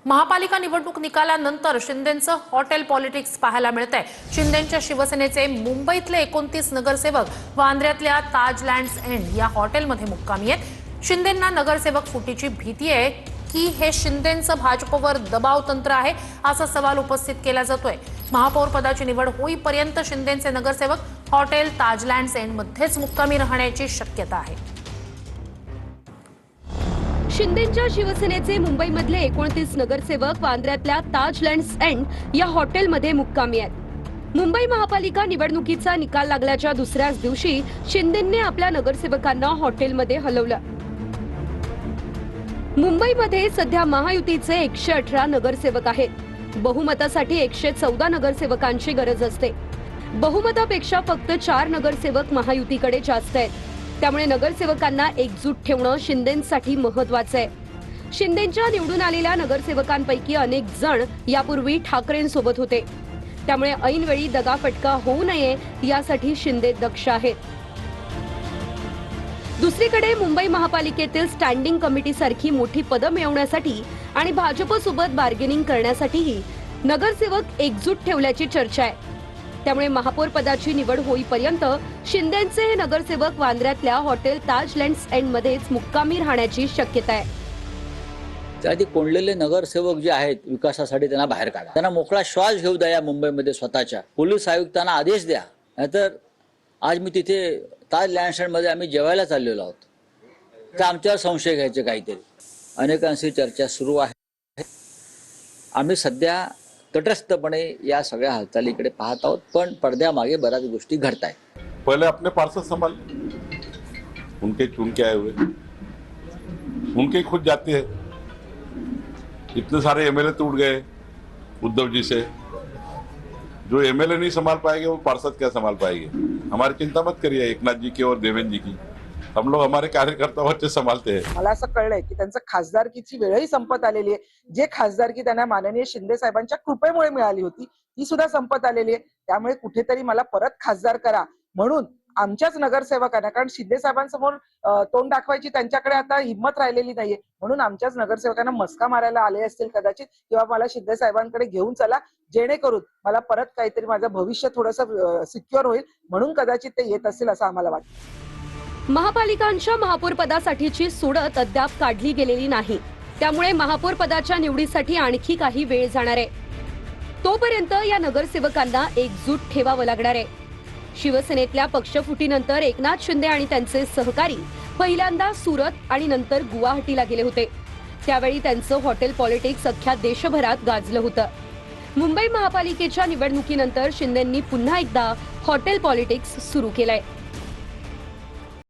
महापालिका निवडणूक निकालानंतर शिंदेंचं हॉटेल पॉलिटिक्स पाहायला मिळतंय। शिंदेंच्या शिवसेनेचे मुंबईतले 29 नगरसेवक वांद्र्यातल्या ताज लँड्स एंड या हॉटेलमध्ये मुक्कामी आहेत। शिंदेंना नगरसेवक फुटीची भीती आहे की हे शिंदेंचं भाजपवर दबाव तंत्र आहे, असा सवाल उपस्थित केला जातोय। महापौर पदाची निवड होईपर्यंत शिंदेंचे नगरसेवक हॉटेल ताज लँड्स एंड मध्येच मुक्कामी राहण्याची शक्यता आहे। शिंदेंच्या शिवसेनेचे मुंबईमधले 29 नगरसेवक वांद्र्यातल्या ताज लँड्स एंड या हॉटेलमध्ये मुक्कामी आहेत। मुंबई महापालिका निवडणुकीचा निकाल लागल्याच्या दुसऱ्याच दिवशी शिंदेंनी आपल्या नगरसेवकांना हॉटेलमध्ये हलवलं। मुंबईमध्ये सध्या महायुतीचे 118 नगरसेवक आहेत। बहुमतासाठी 114 नगरसेवकांची गरज असते। बहुमतापेक्षा फक्त 4 नगरसेवक महायुतीकडे जास्त आहेत। त्यामुळे नगरसेवकांना एकजूट ठेवणं शिंदेंसाठी महत्त्वाचं आहे। शिंदेंच्या निवडून आलेल्या नगरसेवकांपैकी अनेक जण यापूर्वी ठाकरेंसोबत होते, त्यामुळे ऐनवेळी दगाफटका होऊ नये यासाठी शिंदे दक्ष आहेत। दुसरीकडे मुंबई महापालिकेतील स्टँडिंग कमिटी सारखी मोठी पदं मिळवण्यासाठी आणि भाजपसोबत बार्गेनिंग करण्यासाठीही नगरसेवक एकजूट ठेवल्याची चर्चा आहे। त्यामुळे महापौर पदाची निवड होईपर्यंत शिंदेंचे हे नगरसेवक वांद्र्यातल्या हॉटेल ताज लँड्स एंड मध्येच मुक्कामी राहण्याची शक्यता आहे। त्याआधी कोंडलेले नगरसेवक जे आहेत विकासासाठी त्यांना बाहेर काढा, त्यांना मोकळा श्वास घेऊ द्या। या मुंबईमध्ये स्वतःच्या पोलीस आयुक्तांना आदेश द्या। नाहीतर आज मी तिथे ताज लँड्स एंड मध्ये आम्ही जेवायला चाललेलो आहोत, तर आमच्यावर संशय घ्यायचे काहीतरी। अनेकांशी चर्चा सुरू आहे। आम्ही सध्या तटस्थपणे या सगळ्या हालचालीकडे पाहत आहोत, पण पडद्यामागे बऱ्याच गोष्टी घडत आहेत। पहले अपने पार्षद संभाल, उनके चुन के आए हुए उनके खुद जाते हैं। इतने सारे एमएलए तो उड़ गए उद्धव जी से, जो एमएलए नहीं संभाल पाएंगे वो पार्षद क्या संभाल पाएंगे। हमारी चिंता मत करिए एकनाथ जी की और देवेंद्र जी की, हम लोग हमारे कार्यकर्ता अच्छे संभालते हैं। मला असं कळलंय की त्यांचं खासदारकीची वेळही संपत आलेली आहे। जे खासदारकी त्यांना माननीय शिंदे साहेबांच्या कृपेमुळे मिळाली होती ती सुद्धा संपत आलेली आहे। त्यामुळे कुठेतरी मला परत खासदार करा म्हणून आमच्याच नगरसेवकांना, कारण शिंदे साहेबांसमोर तोंड दाखवायची त्यांच्याकडे आता हिंमत राहिलेली नाहीये, म्हणून आमच्याच नगरसेवकांना मस्का मारायला आले असतील कदाचित, किंवा मला शिंदे साहेबांकडे घेऊन चला जेणेकरून मला परत काहीतरी माझं भविष्य थोडंसं सिक्युअर होईल, म्हणून कदाचित ते येत असतील असं आम्हाला वाटतं। महापालिकांच्या महापौर पदासाठीची सोडत अद्याप काढली गेलेली नाही, त्यामुळे महापौर पदाच्या निवडीसाठी आणखी काही वेळ जाणार आहे। तोपर्यंत या नगरसेवकांना एकजूट ठेवावं लागणार आहे। शिवसेनेतल्या पक्षफुटीनंतर एकनाथ शिंदे आणि त्यांचे सहकारी पहिल्यांदा सुरत आणि नंतर गुवाहाटीला गेले होते। त्यावेळी त्यांचं हॉटेल पॉलिटिक्स अख्ख्या देशभरात गाजलं होतं। मुंबई महापालिकेच्या निवडणुकीनंतर शिंदेंनी पुन्हा एकदा हॉटेल पॉलिटिक्स सुरू केलंय।